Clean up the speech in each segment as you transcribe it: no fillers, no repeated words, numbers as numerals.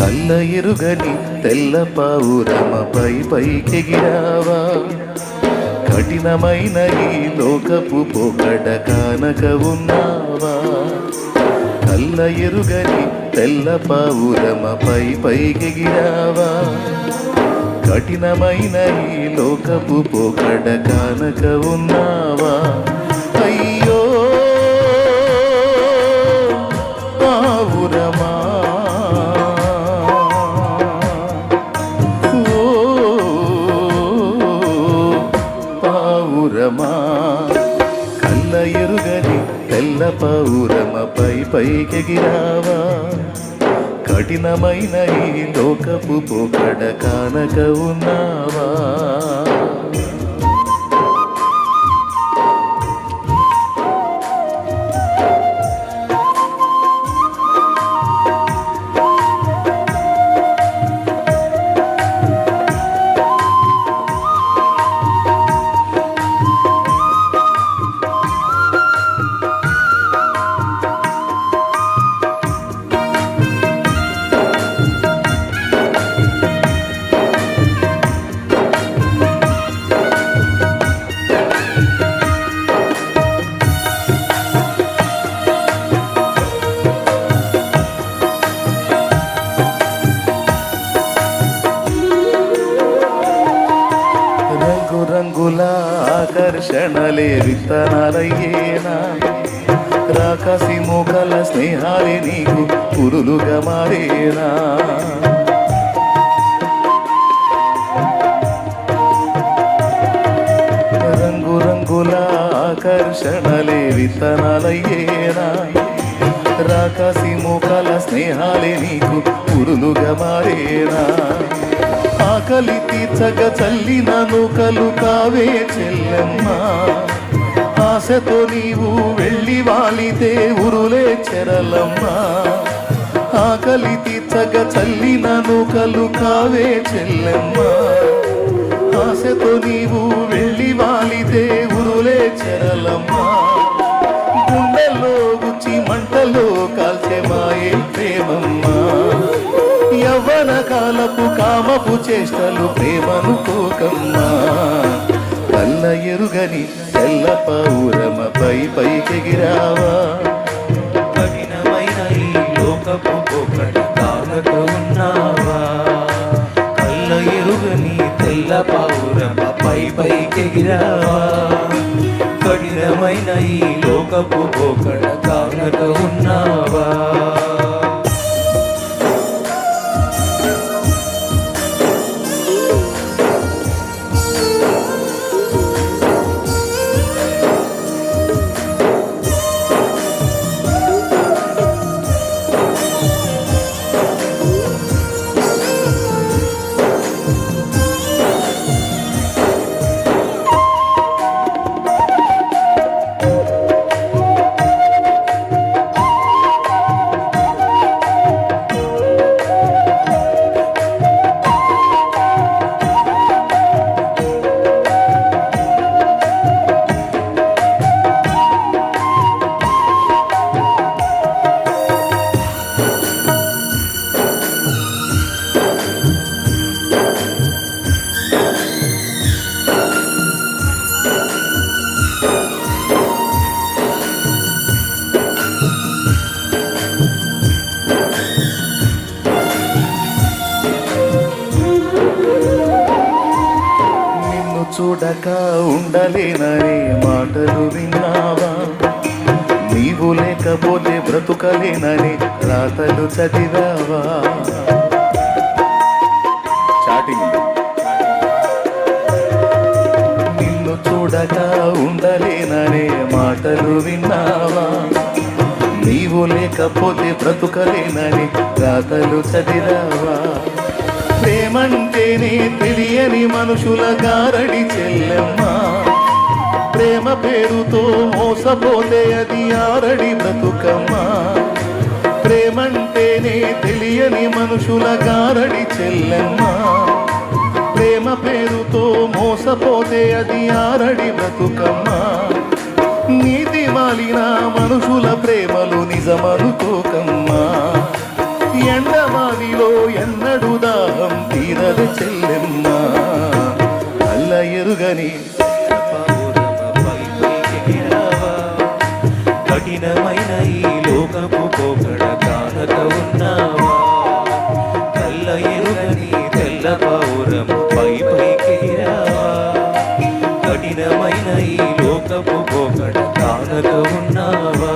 కళ్ళ ఎరుగని తెల్ల పావురమపై పైకెగిరావా, కఠినమైన ఈ లోకపు పోకడ కానక ఉన్నావా. కళ్ళ ఎరుగని తెల్ల పావురమపై పైకెగిరావా, కఠినమైన ఈ లోకపు పోకడ కానక ఉన్నావా. అయ్యో పావురమా, కళ్ళ ఎరుగని తెల్ల పావురమపై పైకెగిరావా, కఠినమైన ఈ లోకపు పోకడ కానక ఉన్నావా. రంగుల ఆకర్షణలే విత్తనాలయ్యేనా, రాకాసి మోకల స్నేహాలే నీకు పురులుగా మారేనా. రంగుల ఆకర్షణలే విత్తనాలయ్యేనా, రాకాసి మోకల స్నేహాలే నీకు పురులుగా మారేనా. ఆకలి తీర్చగ చల్లిన నూకలు కావే చెల్లెమ్మ, ఆశతో నీవు వెళ్ళి వాలితే ఉరులే చెరలమ్మ. ఆకలి తీర్చగ చల్లిన నూకలు కావే చెల్లెమ్మ, ఆశతో నీవు వెళ్ళి వాలితే ఉరులే చెరలమ్మ. గుండెల్లో గుచ్చి మంటలో కాల్చే మాయే ప్రేమమ్మ, యవ్వన కాలపు కామపు చేష్టలు ప్రేమనుకోకమ్మా. కళ్ళ ఎరుగని తెల్ల పావురమపై పైకెగిరావా, కఠినమైన ఈ లోకపు పోకడ కానక ఉన్నావా. కళ్ళ ఎరుగని తెల్ల పావురమపై పైకెగిరావా, కఠినమైన ఈ లోకపు పోకడ కానక ఉన్నావా. చూడక ఉండలేననే మాటలు విన్నావా, నీవు లేకపోతే బ్రతుకలేనని రాతలు చదివావా. నిన్ను చూడక ఉండలేననే మాటలు విన్నావా, నీవు లేకపోతే బ్రతుకలేనని రాతలు చదివావా. ప్రేమంటేనే తెలియని మనుషుల గారడి చెల్లెమ్మ, ప్రేమ పేరుతో మోసపోతే అది ఆరడి బ్రతుకమ్మ. ప్రేమంటేనే తెలియని మనుషుల గారడి చెల్లెమ్మ, ప్రేమ పేరుతో మోసపోతే అది ఆరడి బ్రతుకమ్మ. నీతి మాలిన మనుషుల ప్రేమలు నిజమనుకోకమ్మా. ఎండమావిలో ఎన్నడు దాహం తీరదు చెల్లెమ్మ అల్ల ఎరుగని కఠినమైన ఈ లోకపు పోకడ కానక ఉన్నావా కల్ల ఎరుగని తెల్ల పావురం పైకి రావా కఠినమైన ఈ లోకపు పోకడ కానక ఉన్నావా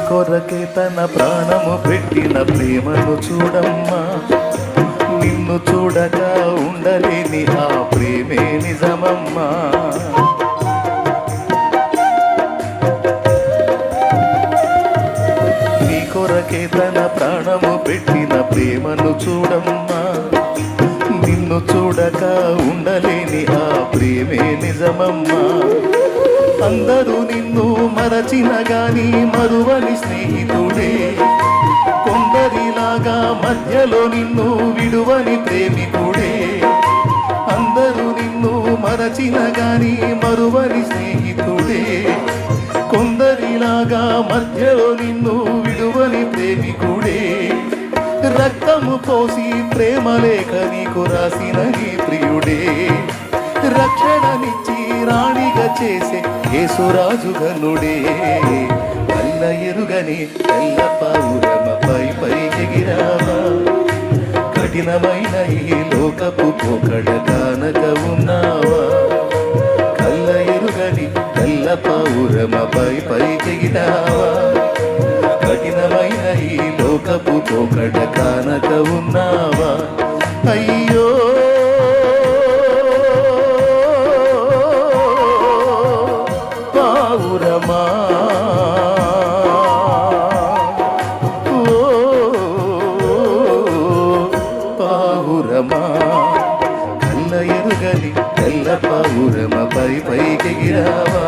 కొరకే తన ప్రాణము పెట్టిన ప్రేమను చూడమ్మా నిన్ను చూడక ఉండలేని ఆ ప్రేమే నిజమమ్మా నీ కొరకే తన ప్రాణము పెట్టిన ప్రేమను చూడమ్మా నిన్ను చూడక ఉండలేని ఆ ప్రేమే నిజమమ్మా అందరూ నిన్ను మరచిన గాని మరువని స్నేహితుడే కొందరిలాగా మధ్యలో నిన్ను విడువని ప్రేమికుడే అందరూ నిన్ను మరచిన గాని మరువని స్నేహితుడే కొందరిలాగా మధ్యలో నిన్ను విడువని ప్రేమికుడే రక్తము పోసి ప్రేమ లేఖ నీకు రాసిన నీ ప్రియుడే రక్షణనిచ్చి రాణిగా చేసే యేసురాజు గనుడే అల్ల ఎరుగని తెల్ల పావురమ పైకెగిరావా కఠినమైన ఈ లోకపు పోకడ కానక ఉన్నావా కల్ల ఎరుగని తెల్ల పావురమ పైకెగిరావా కఠినమైన ఈ లోకపు పోకడ కానక ఉన్నావా అయ్యో పావురమా పావురమా కల్ల ఎరుగని తెల్ల పావురమ పైకెగిరావా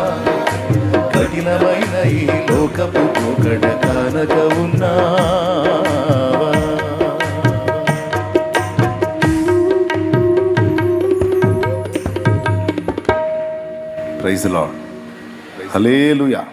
కఠినమైన ఈ లోకపు పోకడ కానక ఉన్నావా ప్రైజ్ ది లార్డ్ హల్లెలూయా.